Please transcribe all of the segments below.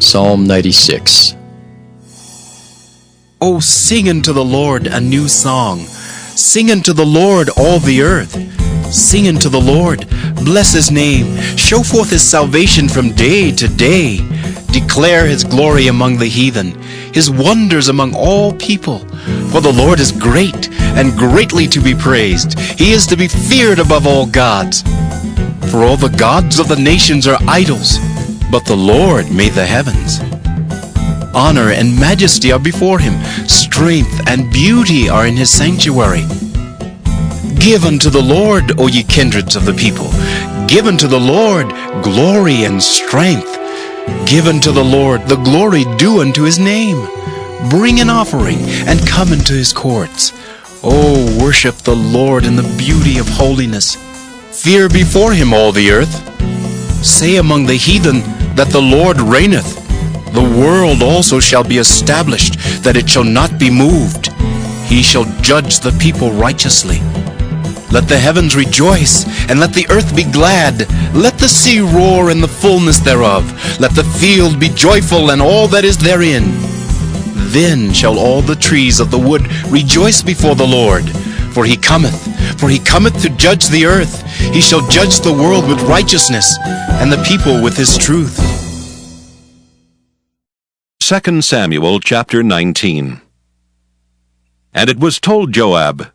Psalm 96. O sing unto the Lord a new song. Sing unto the Lord all the earth. Sing unto the Lord, bless his name. Show forth his salvation from day to day. Declare his glory among the heathen, his wonders among all people. For the Lord is great, and greatly to be praised. He is to be feared above all gods. For all the gods of the nations are idols, but the Lord made the heavens. Honor and majesty are before him. Strength and beauty are in his sanctuary. Give unto the Lord, O ye kindreds of the people. Give unto the Lord glory and strength. Give unto the Lord the glory due unto his name. Bring an offering and come into his courts. O worship the Lord in the beauty of holiness. Fear before him all the earth. Say among the heathen that the Lord reigneth. The world also shall be established, that it shall not be moved. He shall judge the people righteously. Let the heavens rejoice, and let the earth be glad. Let the sea roar and the fullness thereof. Let the field be joyful, and all that is therein. Then shall all the trees of the wood rejoice before the Lord. For he cometh to judge the earth. He shall judge the world with righteousness, and the people with his truth. 2 Samuel chapter 19. And it was told Joab,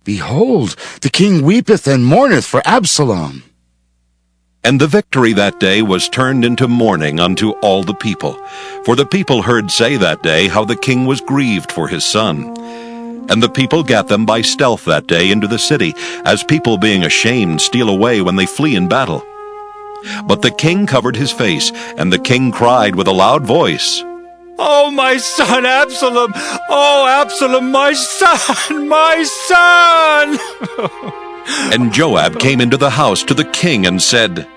Behold, the king weepeth and mourneth for Absalom. And the victory that day was turned into mourning unto all the people. For the people heard say that day how the king was grieved for his son. And the people gat them by stealth that day into the city, as people being ashamed steal away when they flee in battle. But the king covered his face, and the king cried with a loud voice, Oh, my son Absalom! Oh, Absalom, my son! My son! And Joab came into the house to the king and said,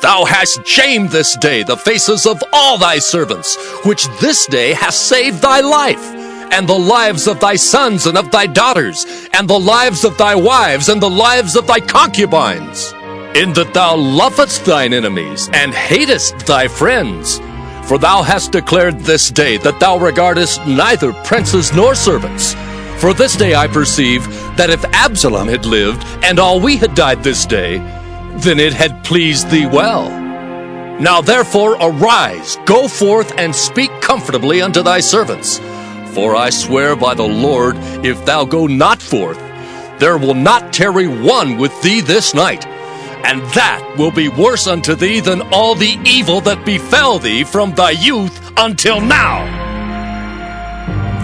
Thou hast shamed this day the faces of all thy servants, which this day hast saved thy life, and the lives of thy sons and of thy daughters, and the lives of thy wives, and the lives of thy concubines, in that thou lovest thine enemies, and hatest thy friends. For thou hast declared this day that thou regardest neither princes nor servants. For this day I perceive that if Absalom had lived, and all we had died this day, then it had pleased thee well. Now therefore arise, go forth, and speak comfortably unto thy servants. For I swear by the Lord, if thou go not forth, there will not tarry one with thee this night. And that will be worse unto thee than all the evil that befell thee from thy youth until now.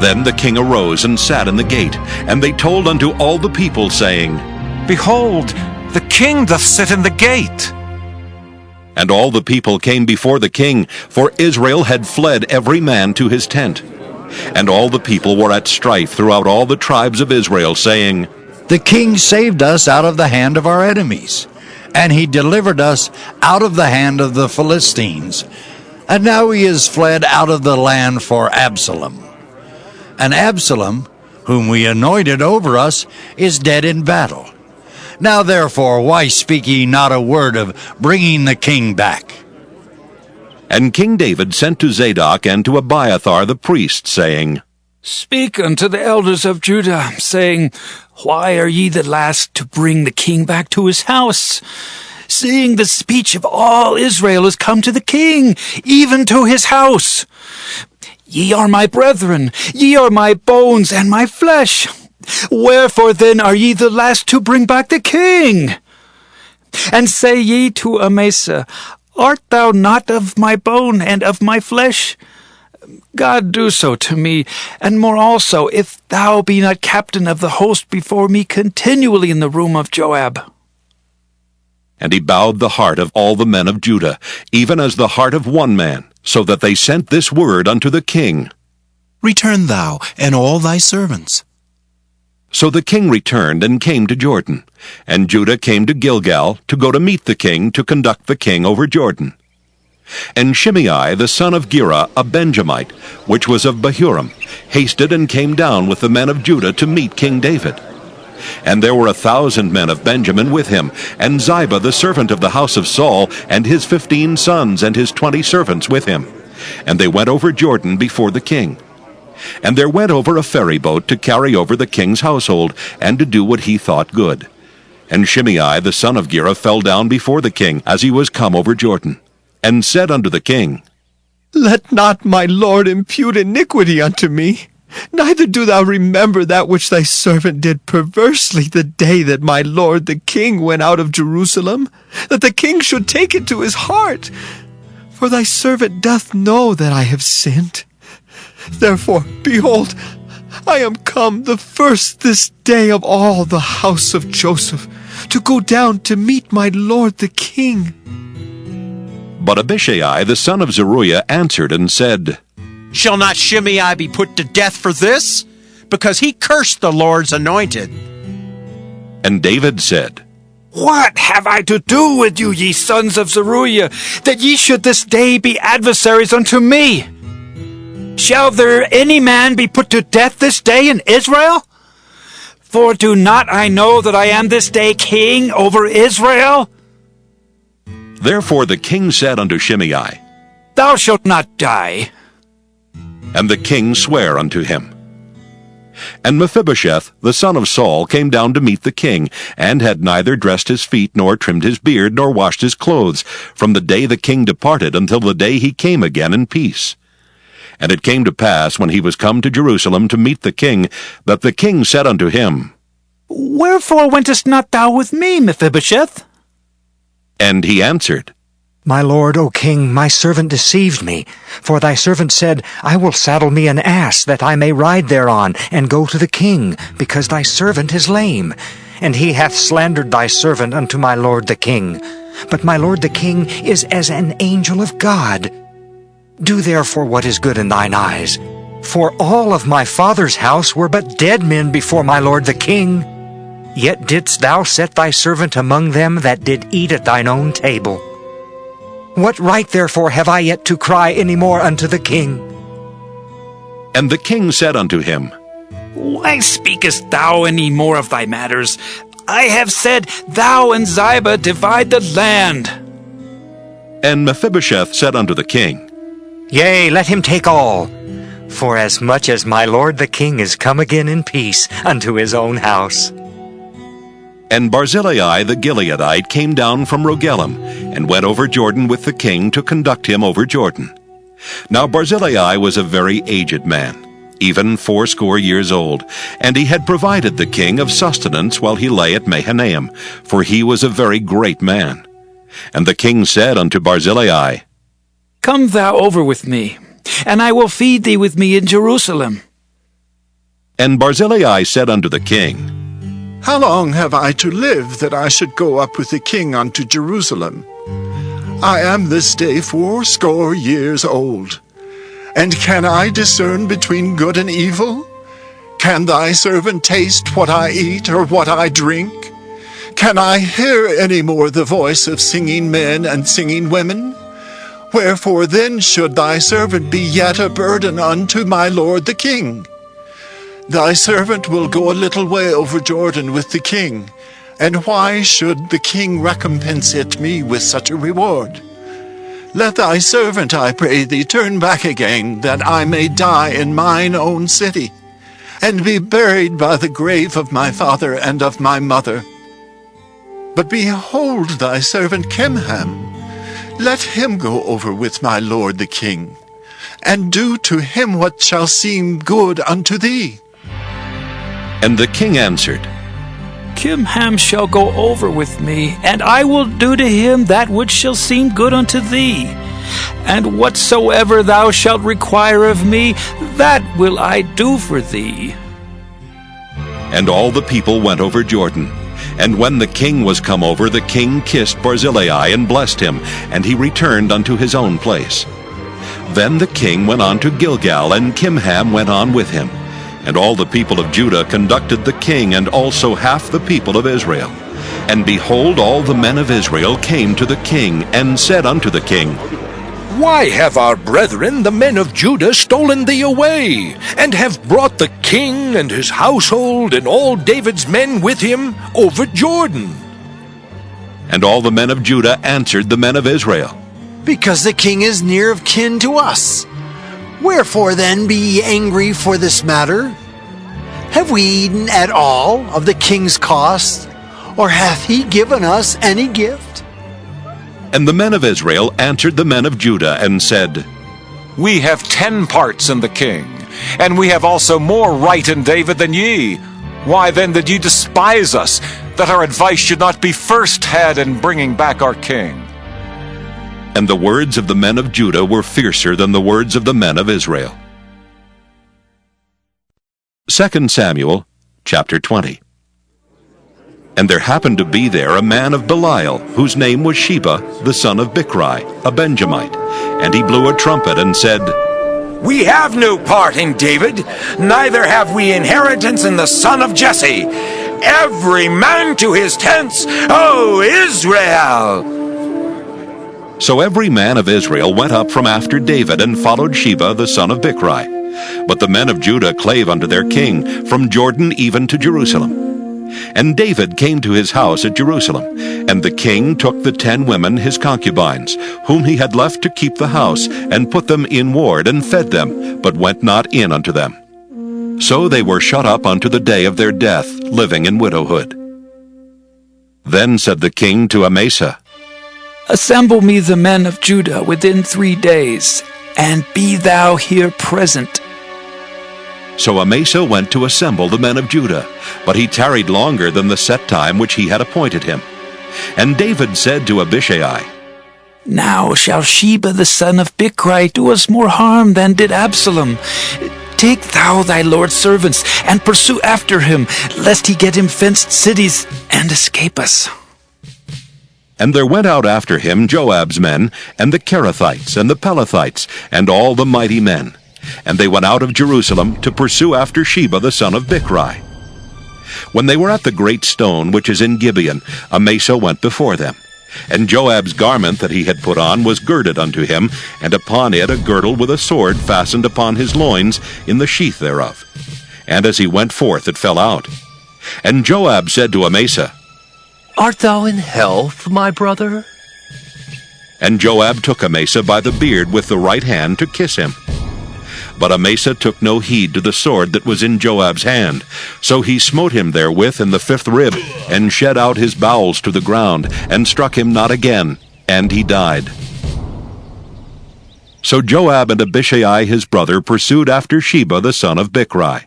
Then the king arose and sat in the gate, and they told unto all the people, saying, Behold, the king doth sit in the gate. And all the people came before the king, for Israel had fled every man to his tent. And all the people were at strife throughout all the tribes of Israel, saying, The king saved us out of the hand of our enemies, and he delivered us out of the hand of the Philistines. And now he is fled out of the land for Absalom. And Absalom, whom we anointed over us, is dead in battle. Now therefore, why speak ye not a word of bringing the king back? And King David sent to Zadok and to Abiathar the priest, saying, Speak unto the elders of Judah, saying, Why are ye the last to bring the king back to his house? Seeing the speech of all Israel is come to the king, even to his house. Ye are my brethren, ye are my bones and my flesh. Wherefore then are ye the last to bring back the king? And say ye to Amasa, Art thou not of my bone and of my flesh? God do so to me, and more also, if thou be not captain of the host before me continually in the room of Joab. And he bowed the heart of all the men of Judah, even as the heart of one man, so that they sent this word unto the king, Return thou, and all thy servants. So the king returned and came to Jordan, and Judah came to Gilgal to go to meet the king, to conduct the king over Jordan. And Shimei the son of Gera, a Benjamite, which was of Bahurim, hasted and came down with the men of Judah to meet King David. And there were 1,000 men of Benjamin with him, and Ziba the servant of the house of Saul, and his 15 sons and his 20 servants with him. and they went over Jordan before the king. And there went over a ferry boat to carry over the king's household, and to do what he thought good. And Shimei the son of Gera fell down before the king as he was come over Jordan, and said unto the king, Let not my lord impute iniquity unto me, neither do thou remember that which thy servant did perversely the day that my lord the king went out of Jerusalem, that the king should take it to his heart. For thy servant doth know that I have sinned. Therefore, behold, I am come the first this day of all the house of Joseph, to go down to meet my lord the king. But Abishai the son of Zeruiah answered and said, Shall not Shimei be put to death for this? Because he cursed the Lord's anointed. And David said, What have I to do with you, ye sons of Zeruiah, that ye should this day be adversaries unto me? Shall there any man be put to death this day in Israel? For do not I know that I am this day king over Israel? Therefore the king said unto Shimei, Thou shalt not die. And the king sware unto him. And Mephibosheth the son of Saul came down to meet the king, and had neither dressed his feet, nor trimmed his beard, nor washed his clothes, from the day the king departed until the day he came again in peace. And it came to pass, when he was come to Jerusalem to meet the king, that the king said unto him, Wherefore wentest not thou with me, Mephibosheth? And he answered, My lord, O king, my servant deceived me. For thy servant said, I will saddle me an ass, that I may ride thereon, and go to the king, because thy servant is lame. And he hath slandered thy servant unto my lord the king. But my lord the king is as an angel of God. Do therefore what is good in thine eyes. For all of my father's house were but dead men before my lord the king. Yet didst thou set thy servant among them that did eat at thine own table. What right therefore have I yet to cry any more unto the king? And the king said unto him, Why speakest thou any more of thy matters? I have said, Thou and Ziba divide the land. And Mephibosheth said unto the king, Yea, let him take all. For as much as my lord the king is come again in peace unto his own house. And Barzillai the Gileadite came down from Rogelim, and went over Jordan with the king to conduct him over Jordan. Now Barzillai was a very aged man, even 80 years old, and he had provided the king of sustenance while he lay at Mahanaim, for he was a very great man. And the king said unto Barzillai, Come thou over with me, and I will feed thee with me in Jerusalem. And Barzillai said unto the king, How long have I to live that I should go up with the king unto Jerusalem? I am this day 80 years old. And can I discern between good and evil? Can thy servant taste what I eat or what I drink? Can I hear any more the voice of singing men and singing women? Wherefore then should thy servant be yet a burden unto my lord the king? Thy servant will go a little way over Jordan with the king, and why should the king recompense it me with such a reward? Let thy servant, I pray thee, turn back again, that I may die in mine own city, and be buried by the grave of my father and of my mother. But behold thy servant Kimham, let him go over with my lord the king, and do to him what shall seem good unto thee. And the king answered, Kimham shall go over with me, and I will do to him that which shall seem good unto thee. And whatsoever thou shalt require of me, that will I do for thee. And all the people went over Jordan. And when the king was come over, the king kissed Barzillai and blessed him, and he returned unto his own place. Then the king went on to Gilgal, and Kimham went on with him. And all the people of Judah conducted the king, and also half the people of Israel. And behold, all the men of Israel came to the king, and said unto the king, Why have our brethren, the men of Judah, stolen thee away, and have brought the king and his household, and all David's men with him, over Jordan? And all the men of Judah answered the men of Israel, because the king is near of kin to us. Wherefore then be ye angry for this matter? Have we eaten at all of the king's cost, or hath he given us any gift? And the men of Israel answered the men of Judah and said, We have 10 parts in the king, and we have also more right in David than ye. Why then did ye despise us, that our advice should not be first had in bringing back our king? And the words of the men of Judah were fiercer than the words of the men of Israel. 2 Samuel chapter 20. And there happened to be there a man of Belial, whose name was Sheba, the son of Bichri, a Benjamite. And he blew a trumpet and said, We have no part in David, neither have we inheritance in the son of Jesse. Every man to his tents, O Israel! So every man of Israel went up from after David and followed Sheba the son of Bichri. But the men of Judah clave unto their king, from Jordan even to Jerusalem. And David came to his house at Jerusalem, and the king took the 10 women his concubines, whom he had left to keep the house, and put them in ward, and fed them, but went not in unto them. So they were shut up unto the day of their death, living in widowhood. Then said the king to Amasa, Assemble me the men of Judah within 3 days, and be thou here present. So Amasa went to assemble the men of Judah, but he tarried longer than the set time which he had appointed him. And David said to Abishai, Now shall Sheba the son of Bichri do us more harm than did Absalom. Take thou thy Lord's servants, and pursue after him, lest he get him fenced cities, and escape us. And there went out after him Joab's men, and the Kerethites, and the Pelethites, and all the mighty men. And they went out of Jerusalem to pursue after Sheba the son of Bichri. When they were at the great stone which is in Gibeon, Amasa went before them. And Joab's garment that he had put on was girded unto him, and upon it a girdle with a sword fastened upon his loins in the sheath thereof. And as he went forth it fell out. And Joab said to Amasa, Art thou in health, my brother? And Joab took Amasa by the beard with the right hand to kiss him. But Amasa took no heed to the sword that was in Joab's hand. So he smote him therewith in the 5th rib, and shed out his bowels to the ground, and struck him not again, and he died. So Joab and Abishai his brother pursued after Sheba the son of Bichri.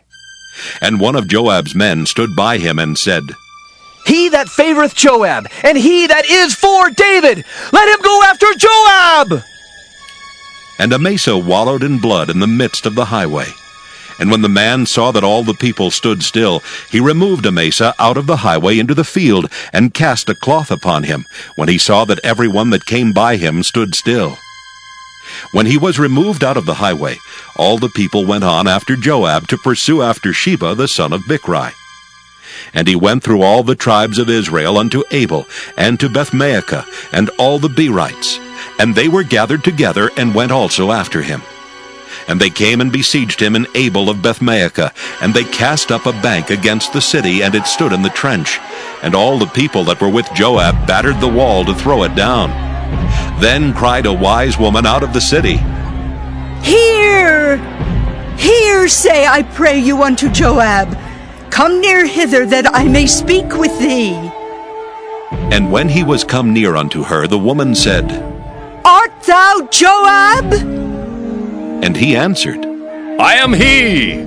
And one of Joab's men stood by him and said, He that favoreth Joab, and he that is for David, let him go after Joab! And Amasa wallowed in blood in the midst of the highway. And when the man saw that all the people stood still, he removed Amasa out of the highway into the field, and cast a cloth upon him, when he saw that every one that came by him stood still. When he was removed out of the highway, all the people went on after Joab to pursue after Sheba the son of Bichri. And he went through all the tribes of Israel unto Abel, and to Bethmaachah, and all the Berites. And they were gathered together, and went also after him. And they came and besieged him in Abel of Bethmaachah, and they cast up a bank against the city, and it stood in the trench. And all the people that were with Joab battered the wall to throw it down. Then cried a wise woman out of the city, Hear! Hear, say, I pray you, unto Joab. Come near hither, that I may speak with thee. And when he was come near unto her, the woman said, Art thou Joab? And he answered, I am he.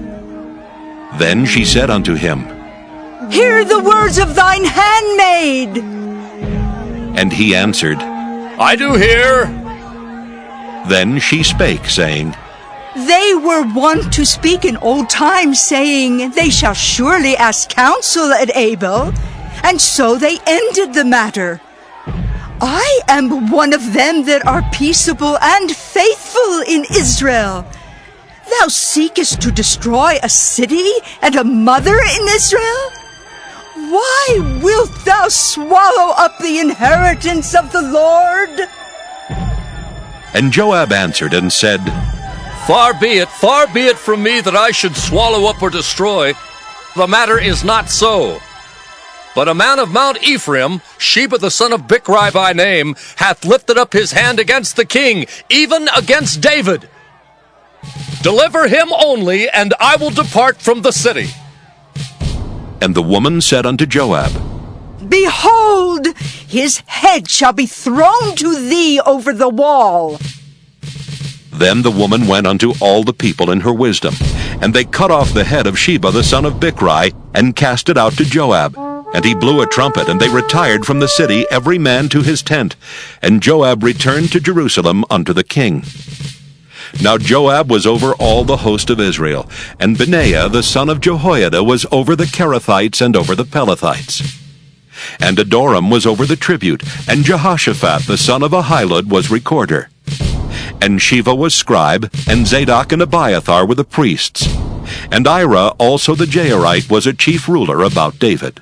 Then she said unto him, Hear the words of thine handmaid. And he answered, I do hear. Then she spake, saying, They were wont to speak in old times, saying, They shall surely ask counsel at Abel. And so they ended the matter. I am one of them that are peaceable and faithful in Israel. Thou seekest to destroy a city and a mother in Israel? Why wilt thou swallow up the inheritance of the Lord? And Joab answered and said, Far be it from me that I should swallow up or destroy. The matter is not so. But a man of Mount Ephraim, Sheba the son of Bichri by name, hath lifted up his hand against the king, even against David. Deliver him only, and I will depart from the city. And the woman said unto Joab, Behold, his head shall be thrown to thee over the wall. Then the woman went unto all the people in her wisdom, and they cut off the head of Sheba the son of Bichri, and cast it out to Joab. And he blew a trumpet, and they retired from the city, every man to his tent. And Joab returned to Jerusalem unto the king. Now Joab was over all the host of Israel, and Benaiah the son of Jehoiada was over the Kerethites and over the Pelethites. And Adoram was over the tribute, and Jehoshaphat the son of Ahilud was recorder. And Sheva was scribe, and Zadok and Abiathar were the priests. And Ira also the Jairite was a chief ruler about David.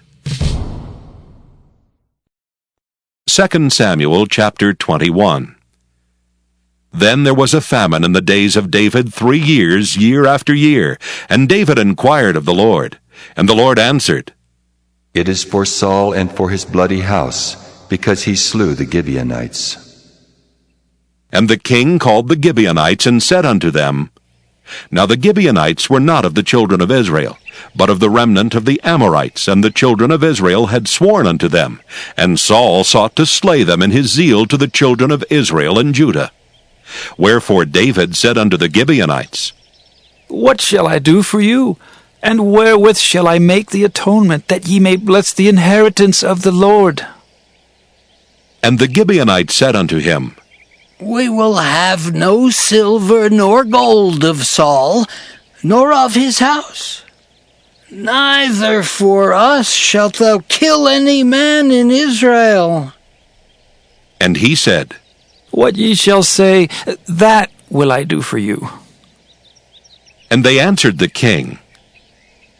2 Samuel chapter 21. Then there was a famine in the days of David 3 years, year after year. And David inquired of the Lord. And the Lord answered, It is for Saul and for his bloody house, because he slew the Gibeonites. And the king called the Gibeonites, and said unto them, Now the Gibeonites were not of the children of Israel, but of the remnant of the Amorites, and the children of Israel had sworn unto them. And Saul sought to slay them in his zeal to the children of Israel and Judah. Wherefore David said unto the Gibeonites, What shall I do for you? And wherewith shall I make the atonement, that ye may bless the inheritance of the Lord? And the Gibeonites said unto him, We will have no silver nor gold of Saul, nor of his house. Neither for us shalt thou kill any man in Israel. And he said, What ye shall say, that will I do for you. And they answered the king,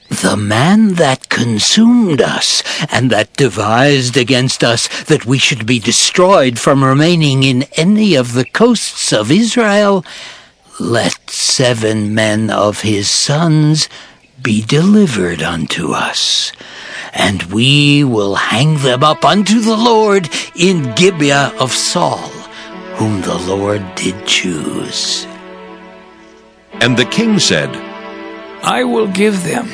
The man that consumed us, and that devised against us that we should be destroyed from remaining in any of the coasts of Israel, let 7 men of his sons be delivered unto us, and we will hang them up unto the Lord in Gibeah of Saul, whom the Lord did choose. And the king said, I will give them.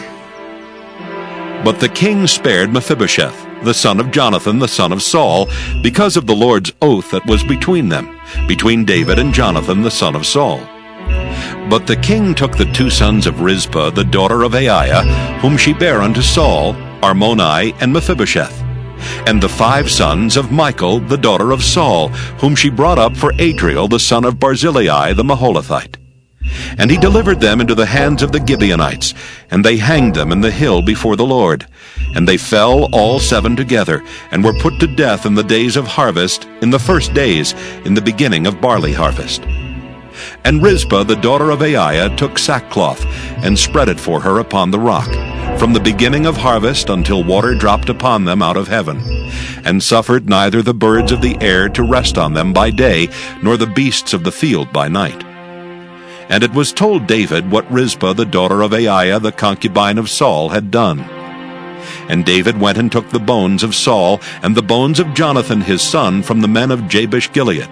But the king spared Mephibosheth, the son of Jonathan, the son of Saul, because of the Lord's oath that was between them, between David and Jonathan, the son of Saul. But the king took the 2 sons of Rizpah, the daughter of Aiah, whom she bare unto Saul, Armoni and Mephibosheth, and the 5 sons of Michal, the daughter of Saul, whom she brought up for Adriel, the son of Barzillai, the Maholathite. And he delivered them into the hands of the Gibeonites, and they hanged them in the hill before the Lord. And they fell all 7 together, and were put to death in the days of harvest, in the first days, in the beginning of barley harvest. And Rizpah the daughter of Aiah took sackcloth, and spread it for her upon the rock, from the beginning of harvest until water dropped upon them out of heaven, and suffered neither the birds of the air to rest on them by day, nor the beasts of the field by night. And it was told David what Rizpah the daughter of Aiah the concubine of Saul had done. And David went and took the bones of Saul and the bones of Jonathan his son from the men of Jabesh-Gilead,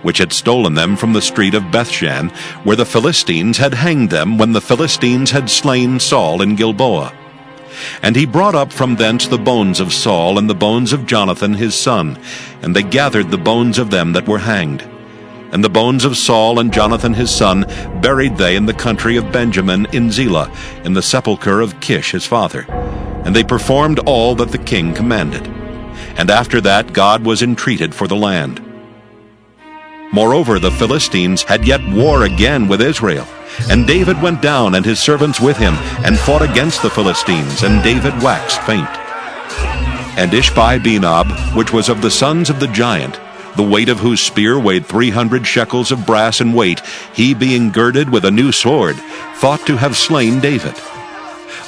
which had stolen them from the street of Bethshan, where the Philistines had hanged them when the Philistines had slain Saul in Gilboa. And he brought up from thence the bones of Saul and the bones of Jonathan his son, and they gathered the bones of them that were hanged. And the bones of Saul and Jonathan his son buried they in the country of Benjamin in Zelah, in the sepulchre of Kish his father. And they performed all that the king commanded. And after that God was entreated for the land. Moreover, the Philistines had yet war again with Israel. And David went down, and his servants with him, and fought against the Philistines, and David waxed faint. And Ishbi-Benob, which was of the sons of the giant, the weight of whose spear weighed 300 shekels of brass in weight, he being girded with a new sword, thought to have slain David.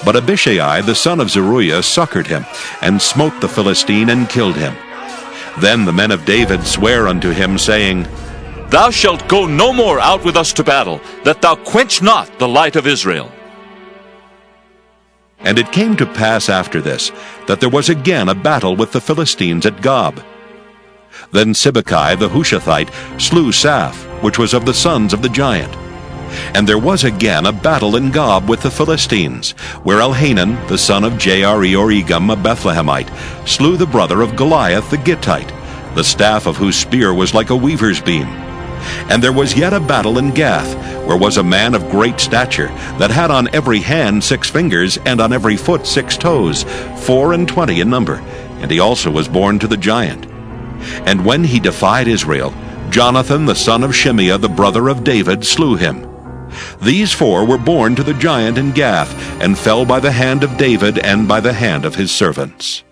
But Abishai the son of Zeruiah succored him, and smote the Philistine, and killed him. Then the men of David sware unto him, saying, Thou shalt go no more out with us to battle, that thou quench not the light of Israel. And it came to pass after this, that there was again a battle with the Philistines at Gob. Then Sibbecai the Hushathite slew Saph, which was of the sons of the giant. And there was again a battle in Gob with the Philistines, where Elhanan, the son of Jaare-Oregim, a Bethlehemite, slew the brother of Goliath the Gittite, the staff of whose spear was like a weaver's beam. And there was yet a battle in Gath, where was a man of great stature, that had on every hand 6 fingers, and on every foot 6 toes, 24 in number, and he also was born to the giant. And when he defied Israel, Jonathan the son of Shimeah, the brother of David, slew him. These 4 were born to the giant in Gath, and fell by the hand of David and by the hand of his servants.